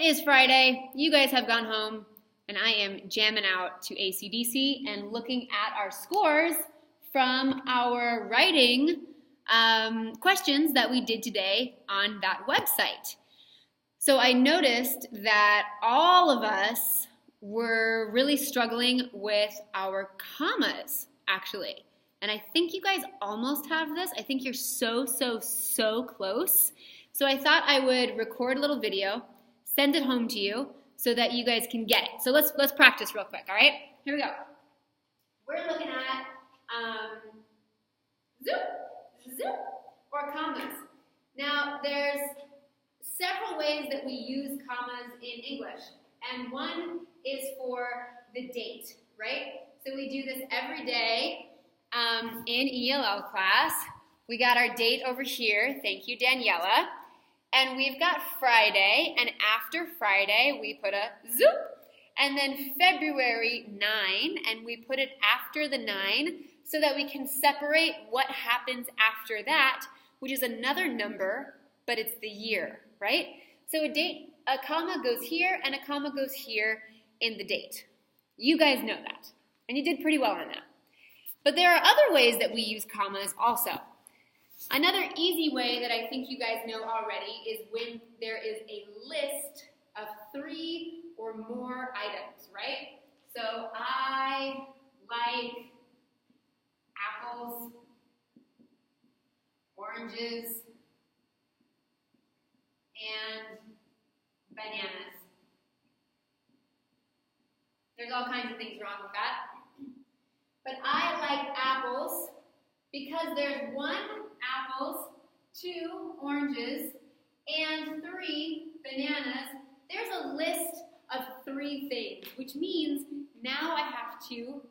is Friday, you guys have gone home, and I am jamming out to AC/DC and looking at our scores from our writing questions that we did today on that website. So I noticed that all of us were really struggling with our commas, actually. And I think you guys almost have this. I think you're so close. So I thought I would record a little video, send it home to you so that you guys can get it. So let's practice real quick, all right? Here we go. We're looking at zoop, or commas. Now, there's several ways that we use commas in English, and one is for the date, right? So we do this every day in ELL class. We got our date over here. Thank you, Daniela. And we've got Friday, and after Friday, we put a zoop. And then February 9, and we put it after the 9 so that we can separate what happens after that, which is another number, but it's the year, right? So a comma goes here, and a comma goes here in the date. You guys know that, and you did pretty well on that. But there are other ways that we use commas also. Another easy way that I think you guys know already is when there is a list of 3 or more items, right? So I like apples, oranges, and bananas. There's all kinds of things wrong with that. But I like apples because there's 1 apples, 2 oranges, and 3 bananas. There's a list of 3 things, which means now I have to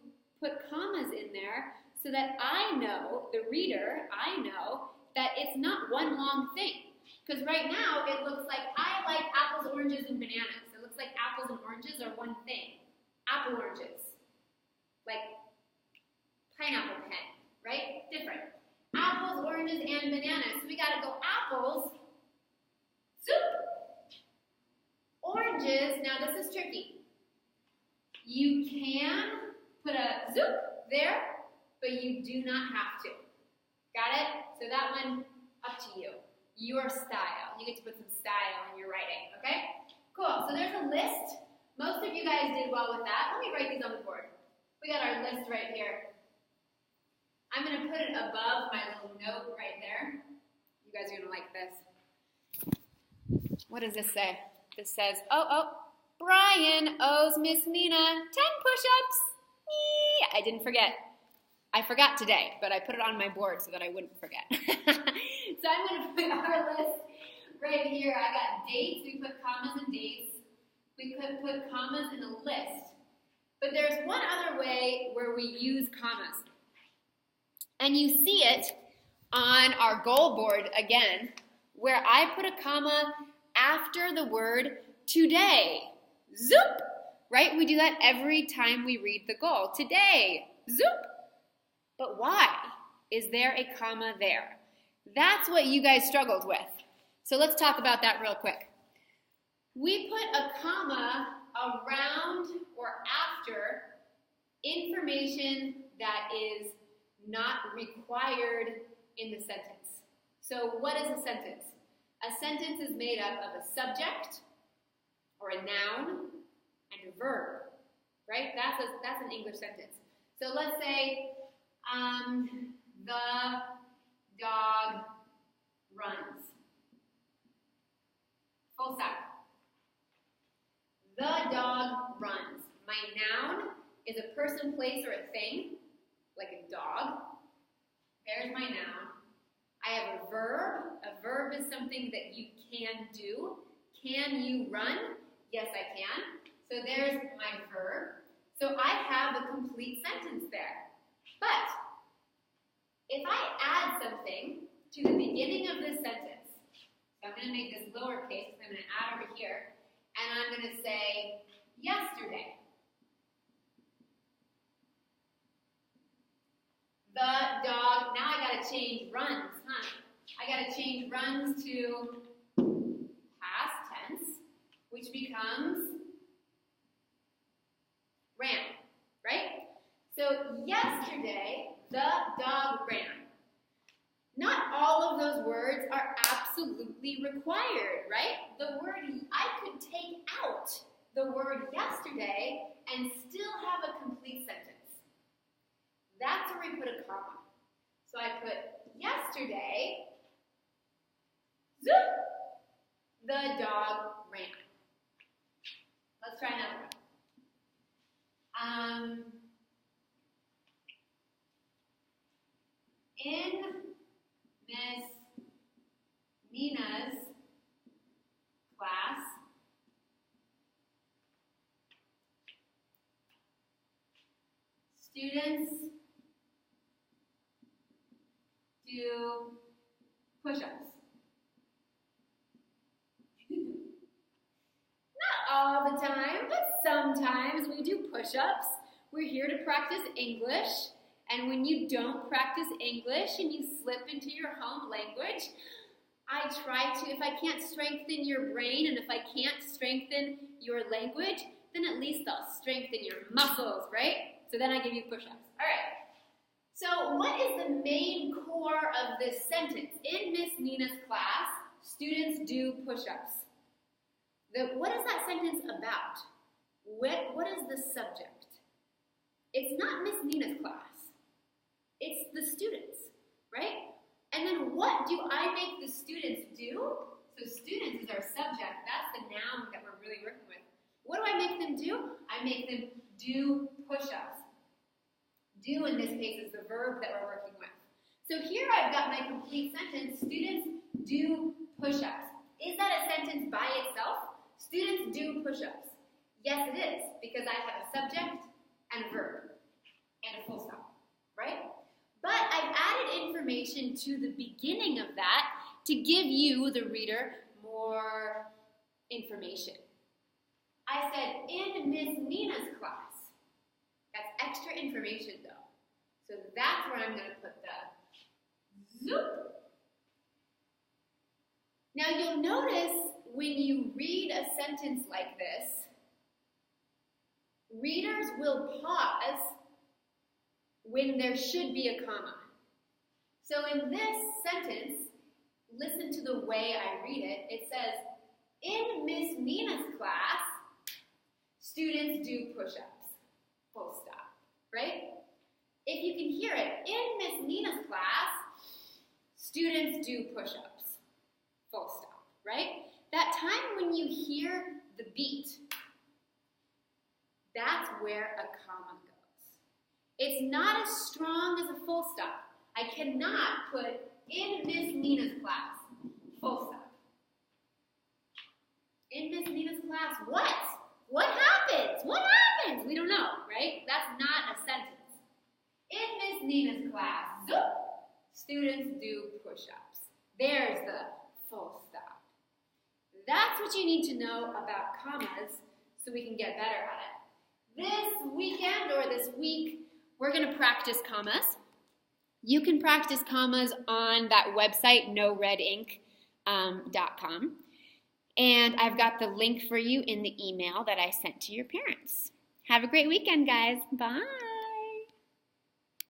put commas in there so that I know, the reader, I know that it's not one long thing. Because right now it looks like I like apples, oranges, and bananas. It looks like apples and oranges are one thing. Apple oranges. Like pineapple pen, right? Different. Apples, oranges, and bananas. So we gotta go apples, soup. Oranges, now this is tricky. You can put a zoop there, but you do not have to. Got it? So that one, up to you. Your style. You get to put some style in your writing, okay? Cool, so there's a list. Most of you guys did well with that. Let me write these on the board. We got our list right here. I'm going to put it above my little note right there. You guys are going to like this. What does this say? This says, Brian owes Miss Nina 10 push-ups. I didn't forget. I forgot today, but I put it on my board so that I wouldn't forget. So I'm going to put our list right here. I got dates. We put commas and dates. We could put commas in a list. But there's one other way where we use commas. And you see it on our goal board again, where I put a comma after the word today. Zoop! Right? We do that every time we read the goal. Today. Zoop! But why is there a comma there? That's what you guys struggled with. So let's talk about that real quick. We put a comma around or after information that is not required in the sentence. So what is a sentence? A sentence is made up of a subject or a noun and a verb, right? That's an English sentence. So let's say the dog runs. Full stop. The dog runs. My noun is a person, place, or a thing, like a dog. There's my noun. I have a verb. A verb is something that you can do. Can you run? Yes, I can. So there's my verb. So I have a complete sentence there. But if I add something to the beginning of this sentence, so I'm going to make this lowercase, so I'm going to add over here, and I'm going to say yesterday. The dog, now I got to change runs, I got to change runs to past tense, which becomes ran, right? So yesterday, the dog ran. Not all of those words are absolutely required, right? I could take out the word yesterday and still have a complete sentence. That's where we put a comma. So I put yesterday, zoop, the dog ran. Let's try another one. In Miss Nina's class, students do push-ups. Not all the time, but sometimes we do push-ups. We're here to practice English. And when you don't practice English and you slip into your home language, I try to, if I can't strengthen your brain and if I can't strengthen your language, then at least I'll strengthen your muscles, right? So then I give you push-ups. All right. So what is the main core of this sentence? In Miss Nina's class, students do push-ups. What is that sentence about? What is the subject? It's not Miss Nina's class. It's the students, right? And then what do I make the students do? So students is our subject. That's the noun that we're really working with. What do I make them do? I make them do push-ups. Do, in this case, is the verb that we're working with. So here I've got my complete sentence. Students do push-ups. Is that a sentence by itself? Students do push-ups. Yes, it is, because I have a subject and a verb and a full stop, right? But I've added information to the beginning of that to give you, the reader, more information. I said, in Miss Nina's class. That's extra information, though. So that's where I'm going to put the zoop. Now you'll notice when you read a sentence like this, readers will pause when there should be a comma. So in this sentence, listen to the way I read it. It says, in Miss Nina's class, students do push-ups. Full stop, right? If you can hear it, in Miss Nina's class, students do push-ups. Full stop, right? That time when you hear the beat, that's where a comma goes. It's not as strong as a full stop. I cannot put in Miss Nina's class, full stop. In Miss Nina's class, what? What happens? What happens? We don't know, right? That's not a sentence. In Miss Nina's class, zoop, students do push-ups. There's the full stop. That's what you need to know about commas so we can get better at it. This weekend or this week, we're going to practice commas. You can practice commas on that website, noredink.com. And I've got the link for you in the email that I sent to your parents. Have a great weekend, guys. Bye.